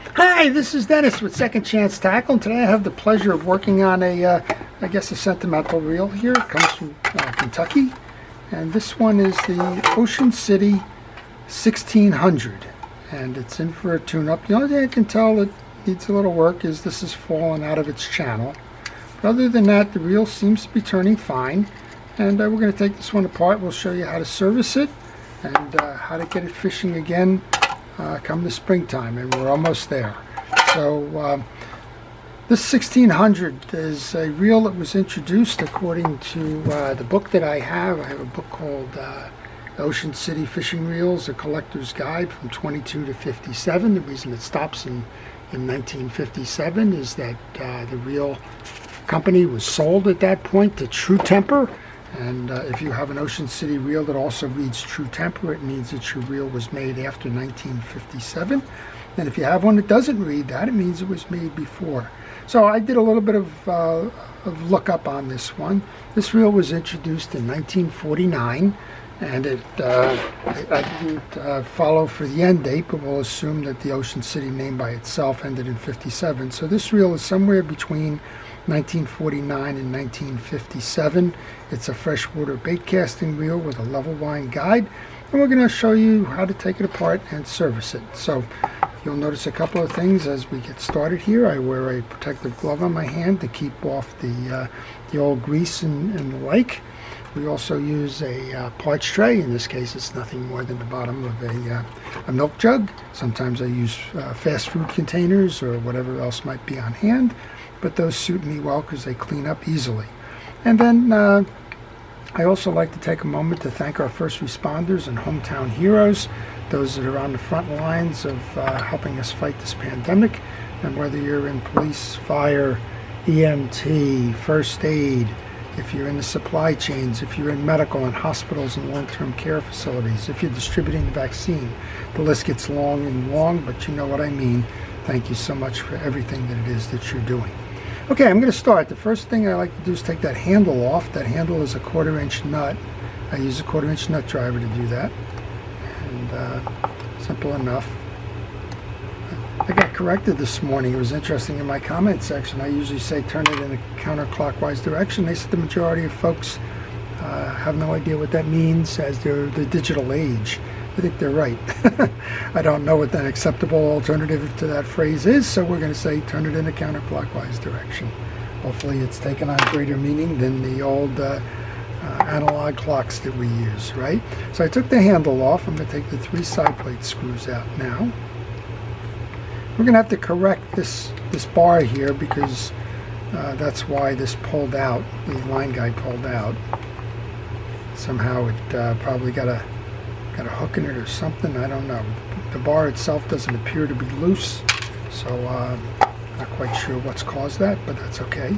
Hi, this is Dennis with Second Chance Tackle, and today I have the pleasure of working on a, I guess a sentimental reel here. It comes from Kentucky, and this one is the Ocean City 1600, and it's in for a tune-up. The only thing I can tell it needs a little work is this has fallen out of its channel. But other than that, the reel seems to be turning fine, and we're going to take this one apart. We'll show you how to service it and how to get it fishing again come the springtime, and we're almost there. So this 1600 is a reel that was introduced according to the book that I have. I have a book called Ocean City Fishing Reels, a collector's guide from 22 to 57. The reason it stops in 1957 is that the reel company was sold at that point to True Temper. And if you have an Ocean City reel that also reads True Temper, it means that your reel was made after 1957. And if you have one that doesn't read that, it means it was made before. So I did a little bit of lookup on this one. This reel was introduced in 1949, and I didn't follow for the end date, but we'll assume that the Ocean City name by itself ended in 57. So this reel is somewhere between 1949 and 1957. It's a freshwater bait casting reel with a level line guide, and we're going to show you how to take it apart and service it. So you'll notice a couple of things as we get started here. I wear a protective glove on my hand to keep off the old grease and the like. We also use a parts tray. In this case, it's nothing more than the bottom of a milk jug. Sometimes I use fast food containers or whatever else might be on hand, but those suit me well because they clean up easily. And then I also like to take a moment to thank our first responders and hometown heroes, those that are on the front lines of helping us fight this pandemic. And whether you're in police, fire, EMT, first aid, if you're in the supply chains, if you're in medical and hospitals and long-term care facilities, if you're distributing the vaccine, the list gets long and long, but you know what I mean. Thank you so much for everything that it is that you're doing. Okay, I'm going to start. The first thing I like to do is take that handle off. That handle is a 1/4-inch nut. I use a 1/4-inch nut driver to do that. And simple enough. I got corrected this morning. It was interesting in my comment section. I usually say turn it in a counterclockwise direction. They said the majority of folks have no idea what that means as they're the digital age. I think they're right. I don't know what an acceptable alternative to that phrase is, so we're going to say turn it in a counterclockwise direction. Hopefully it's taken on greater meaning than the old analog clocks that we use, right? So I took the handle off. I'm going to take the 3 side plate screws out now. We're going to have to correct this bar here because that's why this pulled out, the line guide pulled out. Somehow it probably got a hook in it or something, I don't know. The bar itself doesn't appear to be loose, so not quite sure what's caused that, but that's okay.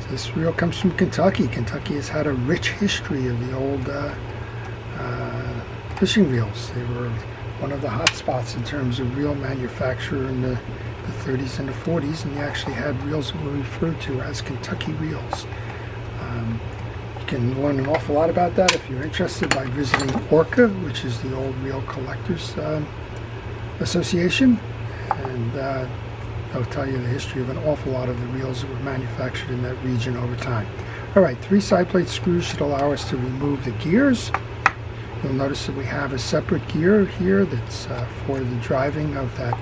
So this reel comes from Kentucky. Kentucky has had a rich history of the old fishing reels. They were one of the hot spots in terms of reel manufacture in the 30s and the 40s, and you actually had reels that were referred to as Kentucky reels. You can learn an awful lot about that if you're interested by visiting ORCA, which is the Old Reel Collectors Association, and they'll tell you the history of an awful lot of the reels that were manufactured in that region over time. Alright, 3 side plate screws should allow us to remove the gears. You'll notice that we have a separate gear here that's for the driving of that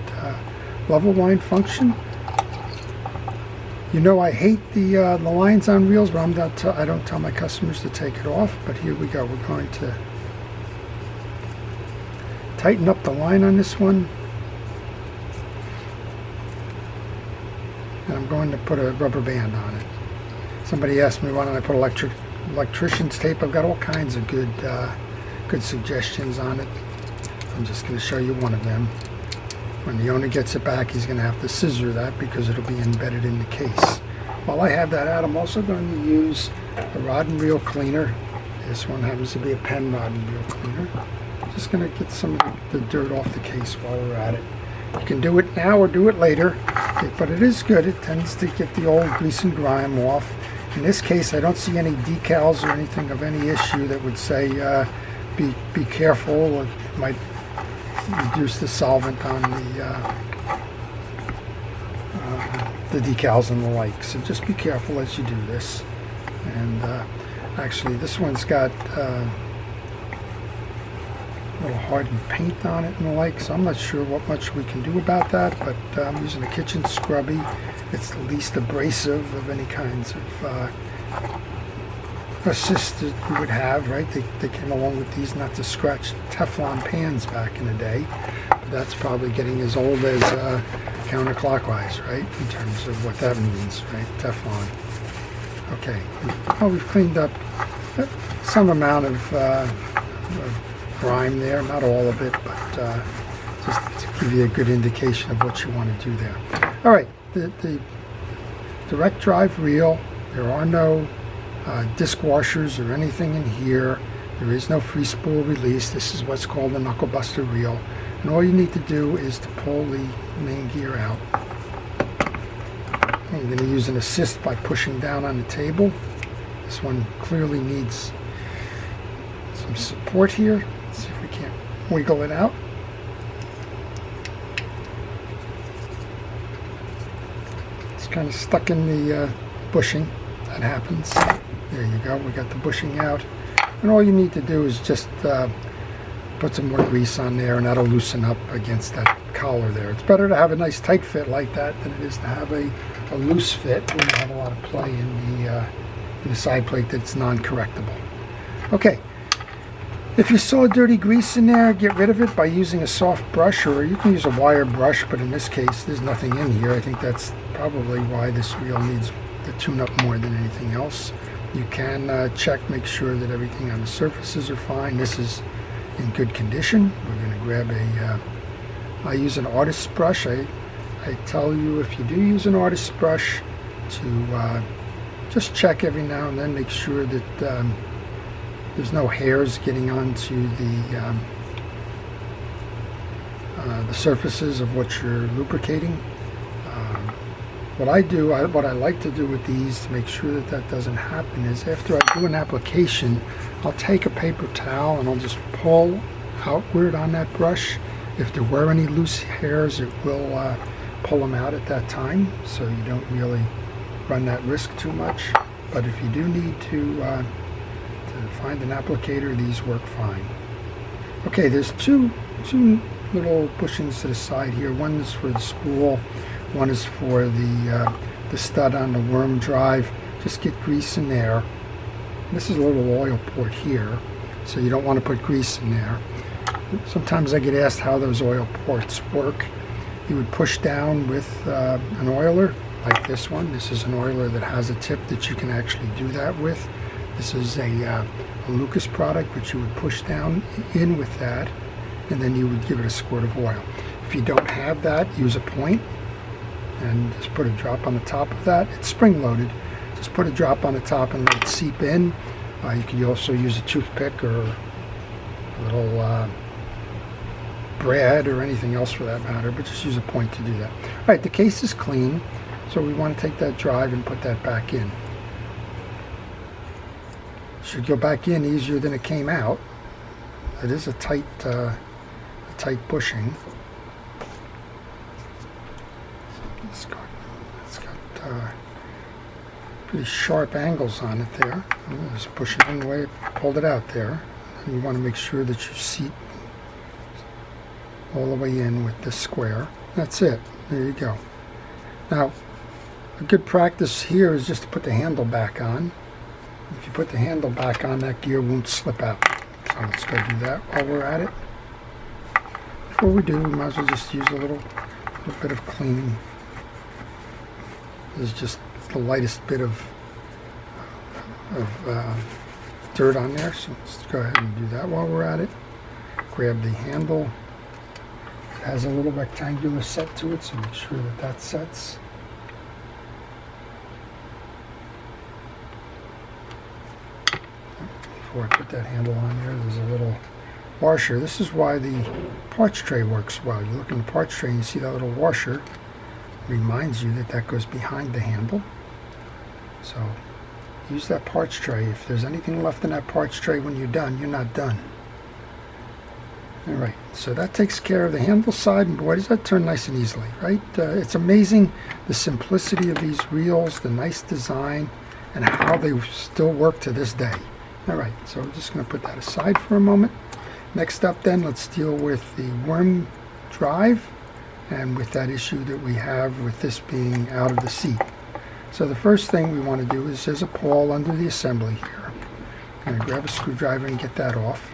level line function. You know I hate the lines on reels, but I don't tell my customers to take it off. But here we go. We're going to tighten up the line on this one. And I'm going to put a rubber band on it. Somebody asked me why don't I put electrician's tape. I've got all kinds of good suggestions on it. I'm just going to show you one of them. When the owner gets it back, he's going to have to scissor that because it'll be embedded in the case. While I have that out, I'm also going to use a rod and reel cleaner. This one happens to be a pen rod and reel cleaner. Just going to get some of the dirt off the case while we're at it. You can do it now or do it later, but it is good. It tends to get the old grease and grime off. In this case, I don't see any decals or anything of any issue that would say be careful. It might reduce the solvent on the decals and the like. So just be careful as you do this. And actually, this one's got a little hardened paint on it and the like, so I'm not sure what much we can do about that, but I'm using a kitchen scrubby. It's the least abrasive of any kinds of assist that you would have, right? They came along with these not to scratch Teflon pans back in the day. But that's probably getting as old as counterclockwise, right? In terms of what that means, right? Teflon. Okay. Well, we've cleaned up some amount of grime there, not all of it, but just to give you a good indication of what you want to do there. All right, the direct drive reel, there are no disc washers or anything in here. There is no free spool release. This is what's called a knuckle buster reel, and all you need to do is to pull the main gear out. I'm going to use an assist by pushing down on the table. This one clearly needs some support here. Let's see if we can't wiggle it out. It's kind of stuck in the bushing. That happens. There you go. We got the bushing out. And all you need to do is just put some more grease on there, and that'll loosen up against that collar there. It's better to have a nice tight fit like that than it is to have a loose fit when you have a lot of play in the side plate that's non-correctable. Okay. If you saw dirty grease in there, get rid of it by using a soft brush, or you can use a wire brush, but in this case there's nothing in here. I think that's probably why this reel needs the tune-up more than anything else. You can check, make sure that everything on the surfaces are fine. This is in good condition. We're going to grab I use an artist's brush. I tell you, if you do use an artist's brush, to just check every now and then, make sure that there's no hairs getting onto the surfaces of what you're lubricating. What I like to do with these to make sure that that doesn't happen is, after I do an application, I'll take a paper towel and I'll just pull outward on that brush. If there were any loose hairs, it will pull them out at that time, so you don't really run that risk too much. But if you do need to find an applicator, these work fine. Okay, there's two little bushings to the side here. One is for the spool, one is for the stud on the worm drive. Just get grease in there. This is a little oil port here, so you don't want to put grease in there. Sometimes I get asked how those oil ports work. You would push down with an oiler like this one. This is an oiler that has a tip that you can actually do that with. This is a Lucas product, but you would push down in with that, and then you would give it a squirt of oil. If you don't have that, use a point and just put a drop on the top of that. It's spring-loaded. Just put a drop on the top and let it seep in. You can also use a toothpick or a little brad or anything else for that matter, but just use a point to do that. All right, the case is clean, so we want to take that drive and put that back in. Should go back in easier than it came out. It is a tight bushing. It's got pretty sharp angles on it there. Just push it in the way it pulled it out there. And you want to make sure that you seat all the way in with this square. That's it. There you go. Now, a good practice here is just to put the handle back on. If you put the handle back on, that gear won't slip out. So let's go do that while we're at it. Before we do, we might as well just use a little bit of cleaning. There's just the lightest bit of dirt on there, so let's go ahead and do that while we're at it. Grab the handle. It has a little rectangular set to it, so make sure that that sets. Before I put that handle on there, there's a little washer. This is why the parts tray works well. You look in the parts tray and you see that little washer. It reminds you that that goes behind the handle. So use that parts tray. If there's anything left in that parts tray when you're done, you're not done. All right, so that takes care of the handle side, and boy, does that turn nice and easily, right? It's amazing the simplicity of these reels, the nice design, and how they still work to this day. All right, so we're just going to put that aside for a moment. Next up then, let's deal with the worm drive, and with that issue that we have with this being out of the seat. So the first thing we want to do is there's a pawl under the assembly here. I'm going to grab a screwdriver and get that off.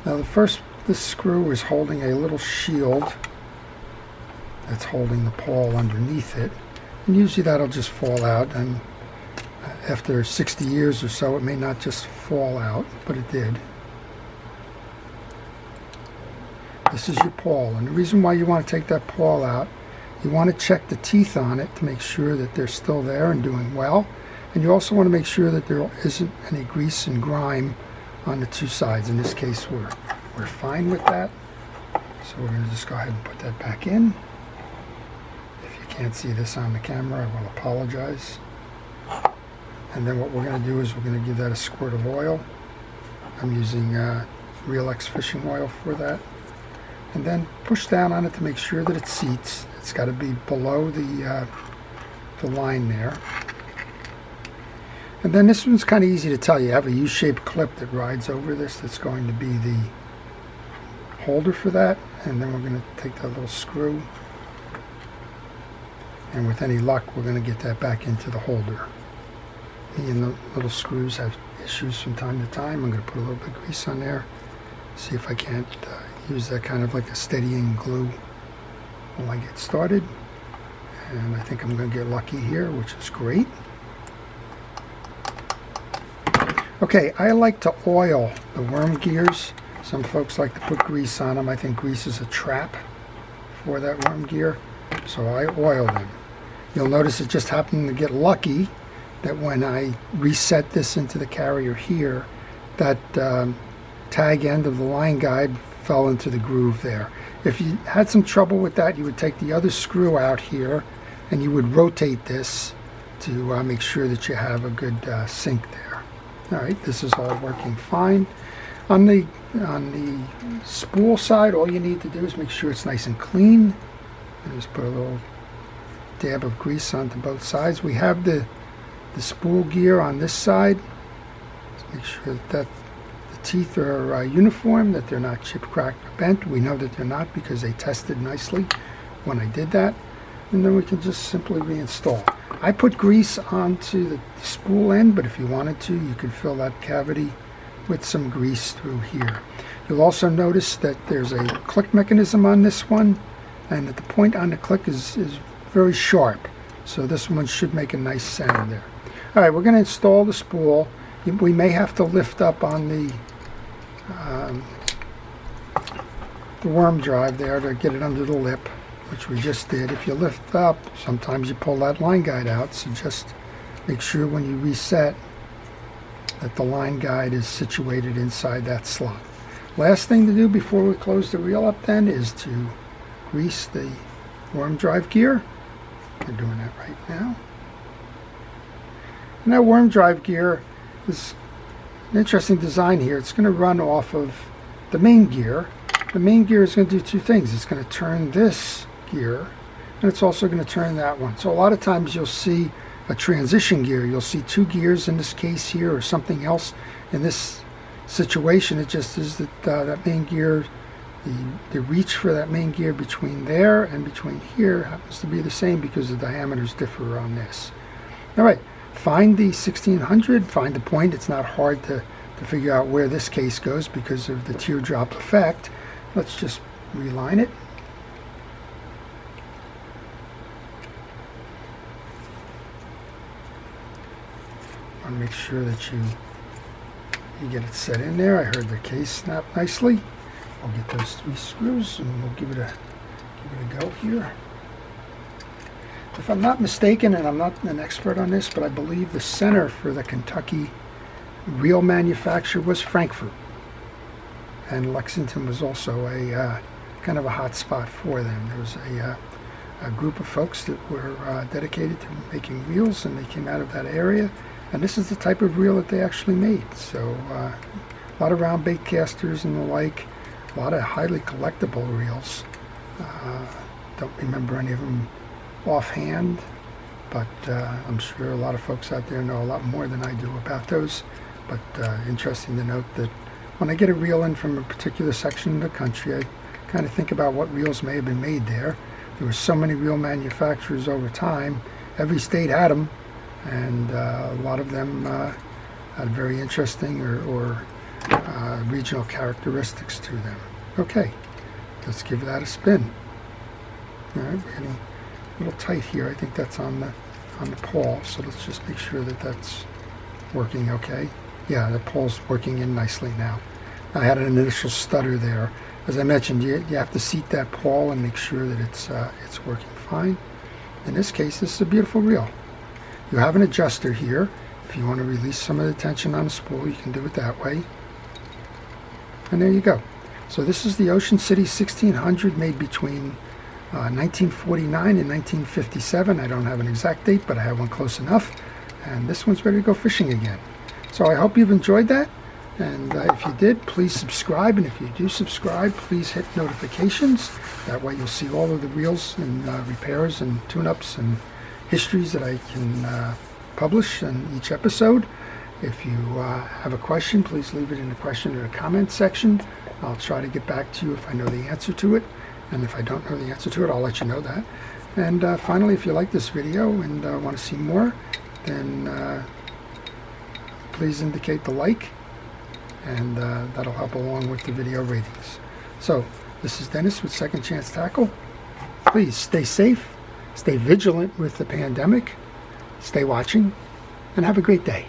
Now this screw is holding a little shield that's holding the pawl underneath it, and usually that'll just fall out, and after 60 years or so it may not just fall out, but it did. This is your pawl, and the reason why you want to take that pawl out, you want to check the teeth on it to make sure that they're still there and doing well, and you also want to make sure that there isn't any grease and grime on the two sides. In this case we're fine with that, so we're going to just go ahead and put that back in. If you can't see this on the camera, I will apologize. And then what we're going to do is we're going to give that a squirt of oil. I'm using Real X fishing oil for that, and then push down on it to make sure that it seats. It's got to be below the line there. And then this one's kind of easy to tell. You have a U-shaped clip that rides over this that's going to be the holder for that, and then we're going to take that little screw, and with any luck we're going to get that back into the holder. Me and the little screws have issues from time to time. I'm going to put a little bit of grease on there, see if I can't use that kind of like a steadying glue while I get started, and I think I'm going to get lucky here, which is great. Okay, I like to oil the worm gears. Some folks like to put grease on them. I think grease is a trap for that worm gear, so I oil them. You'll notice it just happened to get lucky that when I reset this into the carrier here, that tag end of the line guide fell into the groove there. If you had some trouble with that, you would take the other screw out here and you would rotate this to make sure that you have a good sink there. Alright, this is all working fine. On the spool side, all you need to do is make sure it's nice and clean. And just put a little dab of grease onto both sides. We have the spool gear on this side. Just make sure that the teeth are uniform, that they're not chipped, cracked, or bent. We know that they're not because they tested nicely when I did that. And then we can just simply reinstall. I put grease onto the spool end, but if you wanted to, you could fill that cavity with some grease through here. You'll also notice that there's a click mechanism on this one, and that the point on the click is very sharp. So this one should make a nice sound there. Alright, we're going to install the spool. We may have to lift up on the worm drive there to get it under the lip, which we just did. If you lift up, sometimes you pull that line guide out, so just make sure when you reset that the line guide is situated inside that slot. Last thing to do before we close the reel up then is to grease the worm drive gear. We're doing that right now. And that worm drive gear is an interesting design here. It's going to run off of the main gear. The main gear is going to do two things. It's going to turn this gear, and it's also going to turn that one. So a lot of times you'll see a transition gear. You'll see two gears in this case here, or something else. In this situation, it just is that that main gear, the reach for that main gear between there and between here happens to be the same because the diameters differ on this. All right, find the 1600, find the point. It's not hard to figure out where this case goes because of the teardrop effect. Let's just reline it. Want to make sure that you get it set in there. I heard the case snap nicely. I'll get those 3 screws and we'll give it a go here. If I'm not mistaken, and I'm not an expert on this, but I believe the center for the Kentucky reel manufacture was Frankfurt, and Lexington was also a kind of a hot spot for them. There was a a group of folks that were dedicated to making reels, and they came out of that area. And this is the type of reel that they actually made. So a lot of round bait casters and the like, a lot of highly collectible reels. Don't remember any of them offhand, but I'm sure a lot of folks out there know a lot more than I do about those. But interesting to note that when I get a reel in from a particular section of the country, I kind of think about what reels may have been made there. There were so many reel manufacturers over time. Every state had them, and a lot of them had very interesting or regional characteristics to them. Okay, let's give that a spin. All right, we're getting a little tight here. I think that's on the pawl, so let's just make sure that that's working okay. Yeah, the pawl's working in nicely now. I had an initial stutter there. As I mentioned, you have to seat that pawl and make sure that it's working fine. In this case, this is a beautiful reel. You have an adjuster here. If you want to release some of the tension on the spool, you can do it that way. And there you go. So this is the Ocean City 1600, made between 1949 and 1957. I don't have an exact date, but I have one close enough. And this one's ready to go fishing again. So I hope you've enjoyed that. And if you did, please subscribe. And if you do subscribe, please hit notifications. That way you'll see all of the reels and repairs and tune-ups and histories that I can publish in each episode. If you have a question, please leave it in the question or the comment section. I'll try to get back to you if I know the answer to it. And if I don't know the answer to it, I'll let you know that. And finally, if you like this video and want to see more, then please indicate the like, and that'll help along with the video ratings. So this is Dennis with Second Chance Tackle. Please stay safe, stay vigilant with the pandemic, stay watching, and have a great day.